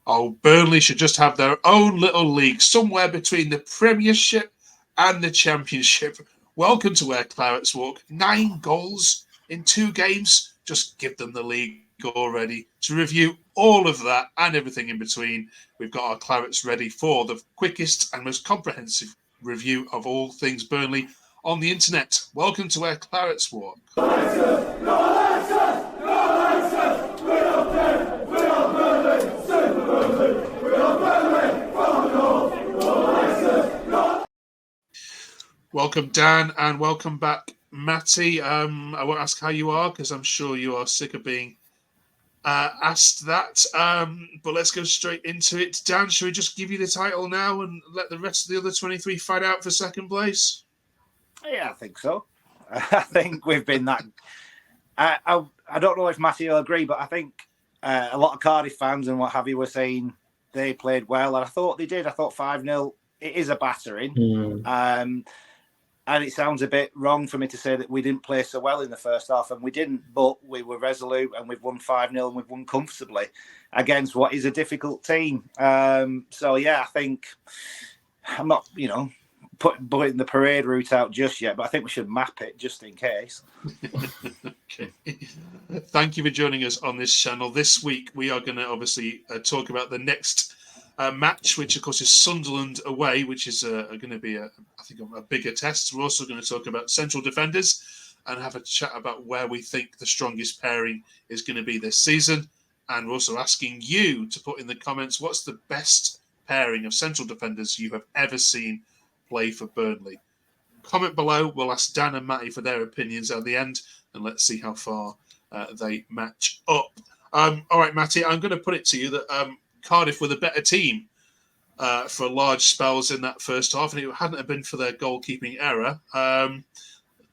Oh, Burnley should just have their own little league somewhere between the Premiership and the Championship. Welcome to where Clarets walk. 9 goals in 2 games. Just give them the league already. To review all of that and everything in between, we've got our Clarets ready for the quickest and most comprehensive review of all things Burnley on the internet. Welcome to where Clarets walk. Welcome, Dan, and welcome back, Matty. I won't ask how you are because I'm sure you are sick of being asked that. But let's go straight into it. Dan, should we just give you the title now and let the rest of the other 23 fight out for second place? Yeah, I think so. I think we've been that. I don't know if Matty will agree, but I think a lot of Cardiff fans and what have you were saying they played well, and I thought they did. I thought 5-0. It is a battering. And it sounds a bit wrong for me to say that we didn't play so well in the first half, and we didn't, but we were resolute and we've won 5-0 and we've won comfortably against what is a difficult team. So, yeah, I think I'm not, putting the parade route out just yet, but I think we should map it just in case. Okay. Thank you for joining us on this channel. This week, we are going to obviously talk about the next match, which of course is Sunderland away, which is going to be, I think, a bigger test. We're also going to talk about central defenders and have a chat about where we think the strongest pairing is going to be this season. And we're also asking you to put in the comments what's the best pairing of central defenders you have ever seen play for Burnley. Comment below. We'll ask Dan and Matty for their opinions at the end, and let's see how far they match up. All right, Matty, I'm going to put it to you that Cardiff were the better team for large spells in that first half, and it hadn't have been for their goalkeeping error,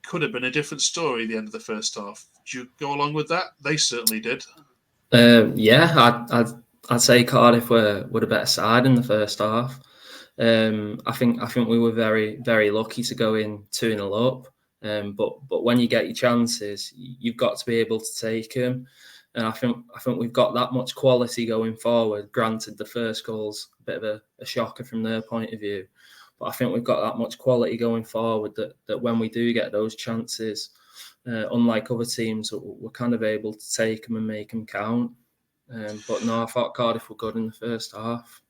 could have been a different story at the end of the first half. Do you go along with that? They certainly did. I'd say Cardiff were the better side in the first half. I think we were very, very lucky to go in 2-0 up. But when you get your chances, you've got to be able to take them. And I think we've got that much quality going forward. Granted, the first goal's a bit of a shocker from their point of view, but I think we've got that much quality going forward that when we do get those chances, unlike other teams, we're kind of able to take them and make them count. But no, I thought Cardiff were good in the first half.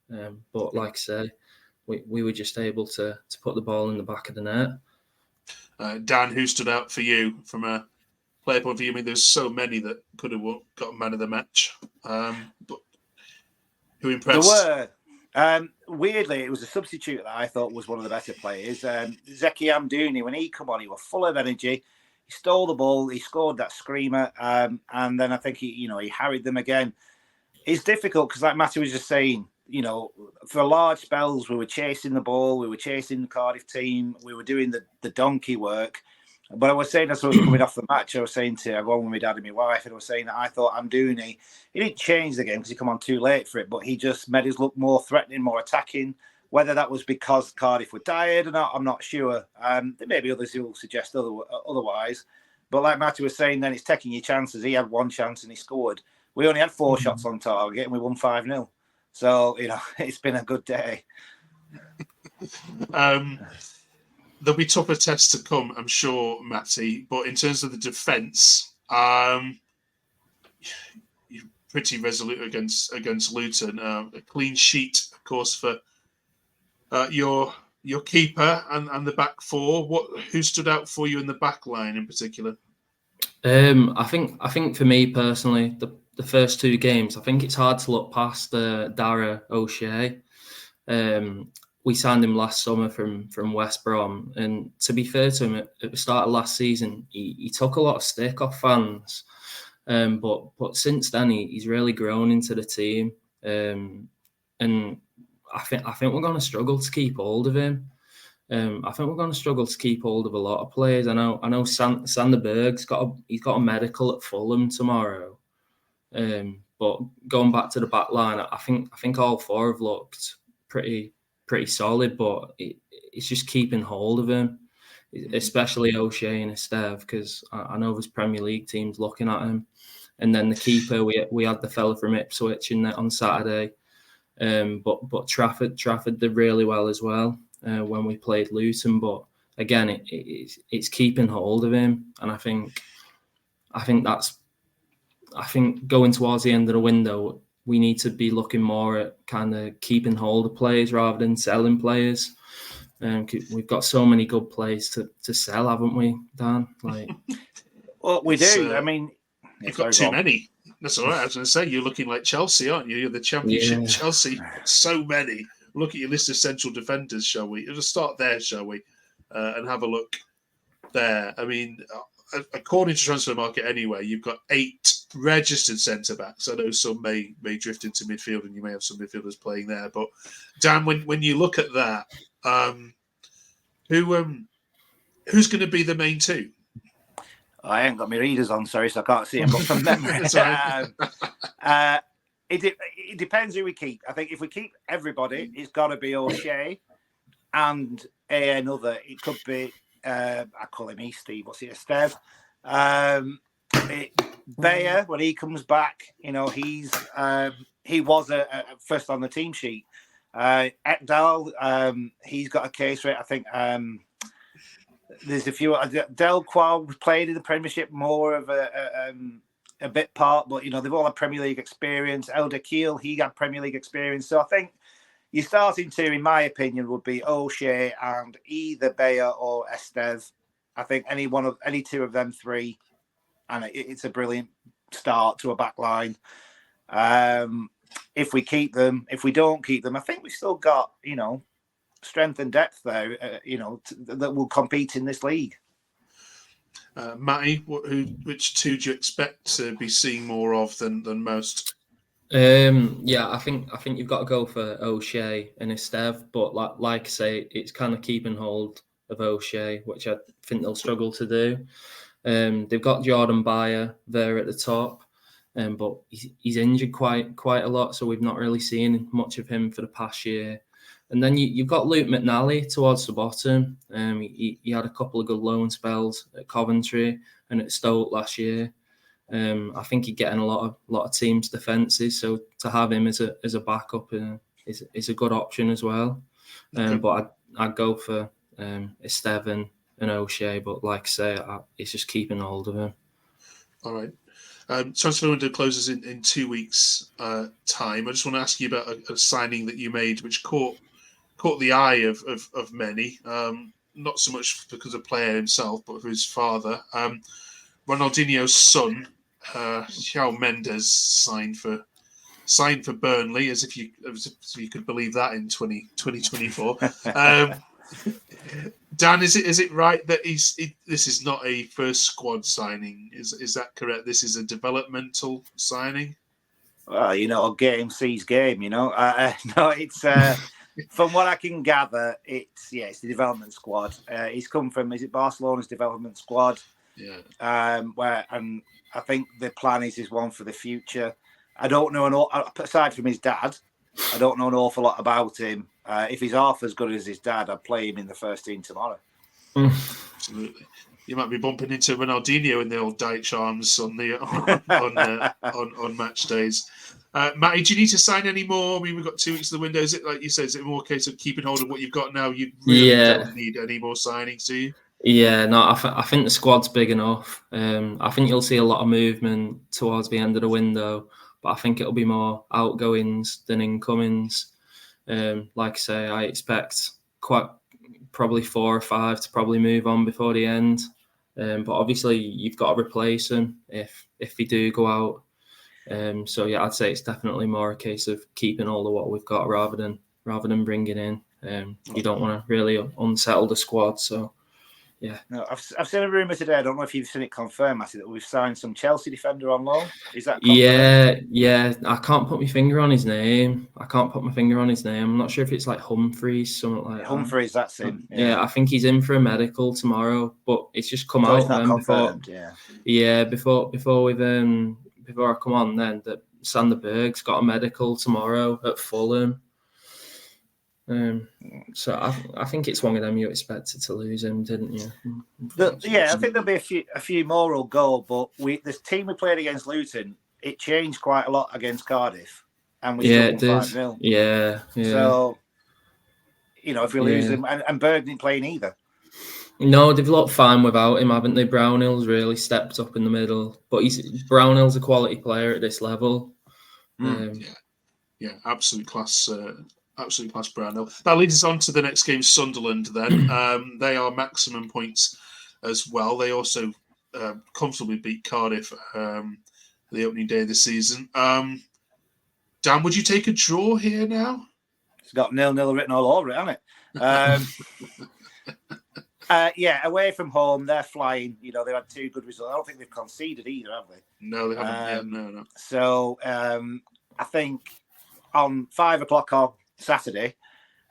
But like I say, we were just able to put the ball in the back of the net. Dan, who stood out for you from a player point of view? I mean, there's so many that could have got man of the match. But who impressed? There were. Weirdly, it was a substitute that I thought was one of the better players. Zeki Amdouni, when he come on, he was full of energy. He stole the ball. He scored that screamer. And then I think he harried them again. It's difficult because, like Matty was just saying, for large spells, we were chasing the ball. We were chasing the Cardiff team. We were doing the donkey work. But I was saying, as I was coming off the match, I was saying to everyone with my dad and my wife, and I was saying that I thought Amdouni, he didn't change the game because he come on too late for it, but he just made us look more threatening, more attacking. Whether that was because Cardiff were tired or not, I'm not sure. There may be others who will suggest otherwise. But like Matty was saying, then it's taking your chances. He had one chance and he scored. We only had 4 shots on target and we won 5-0. So, it's been a good day. There'll be tougher tests to come, I'm sure, Matty. But in terms of the defence, you're pretty resolute against Luton. A clean sheet, of course, for your keeper and the back four. Who stood out for you in the back line in particular? I think for me personally, the first 2 games, I think it's hard to look past Dara O'Shea. We signed him last summer from West Brom, and to be fair to him, at the start of last season, he took a lot of stick off fans. But since then, he's really grown into the team, and I think we're going to struggle to keep hold of him. I think we're going to struggle to keep hold of a lot of players. I know Sander Berg's got a medical at Fulham tomorrow. But going back to the back line, I think all 4 have looked pretty solid, but it's just keeping hold of him, especially O'Shea and Esteve, because I know there's Premier League teams looking at him. And then the keeper, we had the fella from Ipswich in there on Saturday. But Trafford did really well as well when we played Luton. But again, it's keeping hold of him, and I think going towards the end of the window, we need to be looking more at kind of keeping hold of players rather than selling players. We've got so many good players to sell, haven't we, Dan? Well, we do. I mean, you've got too many. That's all right. I was going to say, you're looking like Chelsea, aren't you? You're the Championship Chelsea. So many. Look at your list of central defenders, shall we? Let's start there, shall we? And have a look there. I mean, according to Transfer Market anyway, you've got 8 registered centre-backs. I know some may drift into midfield and you may have some midfielders playing there. But, Dan, when you look at that, who's going to be the main 2? I ain't got my readers on, sorry, so I can't see them. But from memory, it depends who we keep. I think if we keep everybody, it's got to be O'Shea and another. It could be, I call him Steve, what's it, Esteve. Bayer, when he comes back, he was a first on the team sheet. Ekdal, he's got a case for it. I think there's a few. Delqual played in the Premiership more of a bit part, but they've all had Premier League experience. Elder Keel, he had Premier League experience. So I think your starting 2, in my opinion, would be O'Shea and either Bayer or Esteve. I think any 2 of them 3, and it's a brilliant start to a back line. If we keep them, if we don't keep them, I think we've still got, strength and depth there, that will compete in this league. Matty, which 2 do you expect to be seeing more of than most? I think you've got to go for O'Shea and Esteve, but like I say, it's kind of keeping hold of O'Shea, which I think they'll struggle to do. They've got Jordan Bayer there at the top, but he's injured quite a lot, so we've not really seen much of him for the past year. And then you've got Luke McNally towards the bottom. He had a couple of good loan spells at Coventry and at Stoke last year. I think he'd get in a lot of teams' defences, so to have him as a backup is a good option as well. But I'd go for Esteve and O'Shea, but like I say, it's just keeping hold of him. All right. Transfer window closes in 2 weeks' time. I just want to ask you about a signing that you made, which caught the eye of many. Not so much because of the player himself, but for his father. Ronaldinho's son, Shawn Mendes, signed for Burnley, as if you could believe that in 2024. Dan, is it right that this is not a first squad signing? Is that correct? This is a developmental signing. Well, game sees game. No, it's from what I can gather, it's the development squad. He's come from Barcelona's development squad. Yeah. And I think the plan is one for the future. I don't know aside from his dad, I don't know an awful lot about him. If he's half as good as his dad, I'd play him in the first team tomorrow. Absolutely. You might be bumping into Ronaldinho in the old Dyche arms on match days. Matty, do you need to sign any more? I mean, we've got 2 weeks of the window. Is it, like you said, is it more a case of keeping hold of what you've got now? You really don't need any more signings, do you? Yeah, no, I think the squad's big enough. I think you'll see a lot of movement towards the end of the window, but I think it'll be more outgoings than incomings. Like I say, I expect probably 4 or 5 to probably move on before the end. But obviously, you've got to replace them if they do go out. So yeah, I'd say it's definitely more a case of keeping all of what we've got rather than bringing in. You don't want to really unsettle the squad. So yeah. No, I've seen a rumour today. I don't know if you've seen it confirmed, Matty, that we've signed some Chelsea defender on loan. Is that confirmed? Yeah. I can't put my finger on his name. I'm not sure if it's like Humphreys, something like Humphreys, that's him. Yeah, I think he's in for a medical tomorrow, but it's just come out it's not confirmed, before I come on then that Sander Berg's got a medical tomorrow at Fulham. So I think it's one of them you expected to lose him, didn't you? I think there'll be a few more will go, but this team we played against Luton, it changed quite a lot against Cardiff. and we still won 5-0. Yeah. So, if we lose them, and Bird didn't play either. No, they've looked fine without him, haven't they? Brownhill's really stepped up in the middle, but Brownhill's a quality player at this level. Yeah, absolute class. Absolute class, Brownhill. That leads us on to the next game, Sunderland. Then they are maximum points as well. They also comfortably beat Cardiff the opening day of the season. Dan, would you take a draw here now? It's got 0-0 written all over it, hasn't it? Away from home, they're flying. They've had 2 good results. I don't think they've conceded either, have they? No, they haven't. No. So I think on 5 o'clock on Saturday,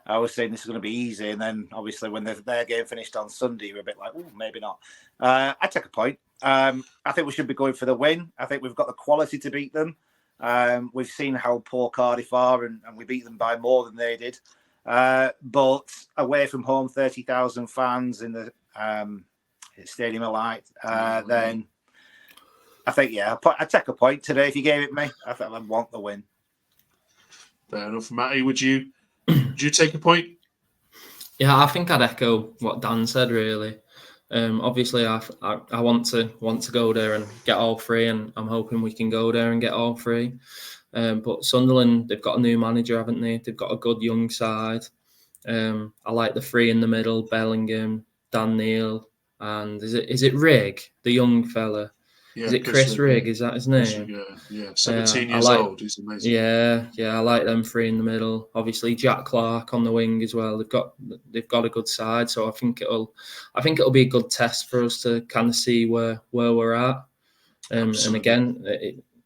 I was saying this is going to be easy, and then obviously when their game finished on Sunday, we're a bit like, oh, maybe not. I take a point. I think we should be going for the win. I think we've got the quality to beat them. We've seen how poor Cardiff are, and we beat them by more than they did. But away from home, 30,000 fans in the Stadium of Light, then I think, I take a point today. If you gave it me, I think I'd want the win. Fair enough. Matty, would you take a point? Yeah, I think I'd echo what Dan said, really. Obviously, I want to go there and get all 3, and I'm hoping we can go there and get all 3. But Sunderland, they've got a new manager, haven't they? They've got a good young side. I like the 3 in the middle: Bellingham, Dan Neil, and is it Rigg, the young fella? Yeah, is it Chris Rigg? Is that his name? Yeah, 17 years old. He's amazing. Yeah, I like them 3 in the middle. Obviously, Jack Clark on the wing as well. They've got a good side, so I think it'll be a good test for us to kind of see where we're at. And again,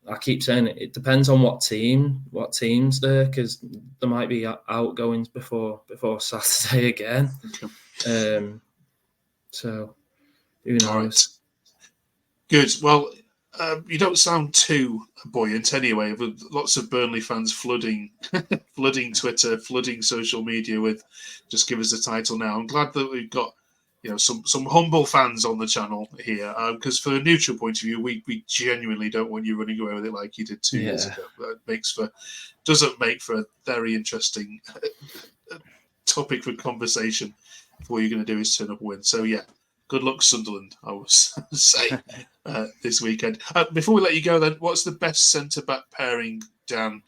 I keep saying it depends on what team's there, because there might be outgoings before Saturday again. So who knows? All right. Good. Well, you don't sound too buoyant anyway, with lots of Burnley fans flooding Twitter, flooding social media with just give us the title now. I'm glad that we've got some humble fans on the channel here, because for a neutral point of view, we genuinely don't want you running away with it like you did 2 years ago. That doesn't make for a very interesting topic for conversation if all you're going to do is turn up and win. So good luck, Sunderland, I will say, this weekend. Before we let you go, then, what's the best centre-back pairing, Dan,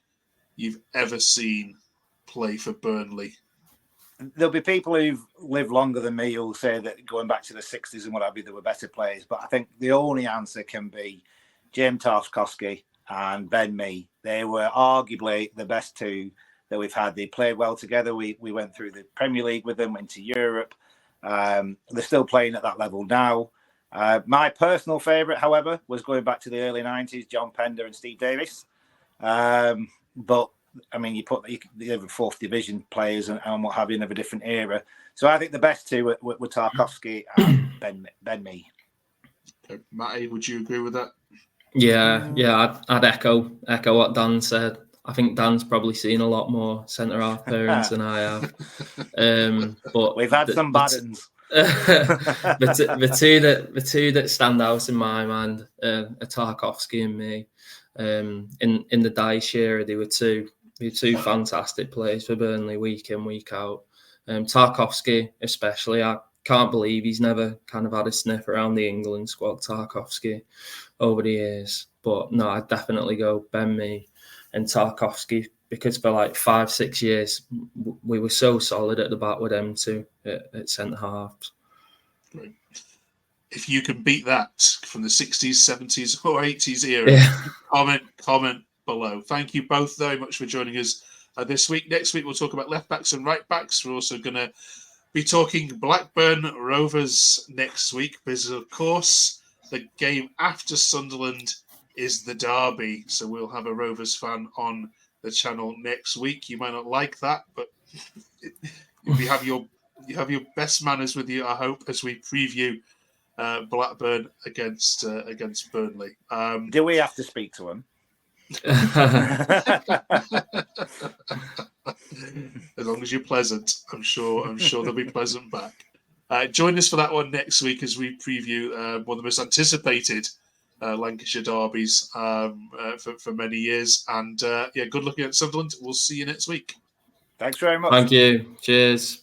you've ever seen play for Burnley? There'll be people who've lived longer than me who'll say that going back to the 60s and what have you, they were better players. But I think the only answer can be James Tarkowski and Ben Mee. They were arguably the best 2 that we've had. They played well together. We went through the Premier League with them, went to Europe. They're still playing at that level now. My personal favourite, however, was going back to the early 90s, John Pender and Steve Davis. But I mean, you put the other 4th division players and what have you in of a different era. So I think the best 2 were Tarkowski and Ben Mee. Okay. Matty, would you agree with that? Yeah, I'd echo what Dan said. I think Dan's probably seen a lot more centre half pairings than I have. But we've had some bad ones. the two that stand out in my mind are Tarkowski and Mee. In the Dyche era, they were two fantastic players for Burnley week in, week out. Tarkowski especially, I can't believe he's never kind of had a sniff around the England squad, Tarkowski, over the years. But no, I'd definitely go Ben Mee and Tarkowski, because for like 5-6 years we were so solid at the back with them two at centre halves. Great. If you can beat that from the 60s, 70s or 80s era, comment below. Thank you both very much for joining us this week. Next week we'll talk about left backs and right backs. We're also going to be talking Blackburn Rovers next week, because of course the game after Sunderland is the derby. So we'll have a Rovers fan on the channel next week. You might not like that, but you have your best manners with you, I hope, as we preview Blackburn against Burnley. Do we have to speak to him? As long as you're pleasant, I'm sure they'll be pleasant back. Join us for that one next week as we preview one of the most anticipated Lancashire derbies for many years. And good luck at Sunderland. We'll see you next week. Thanks very much. Thank you. Cheers.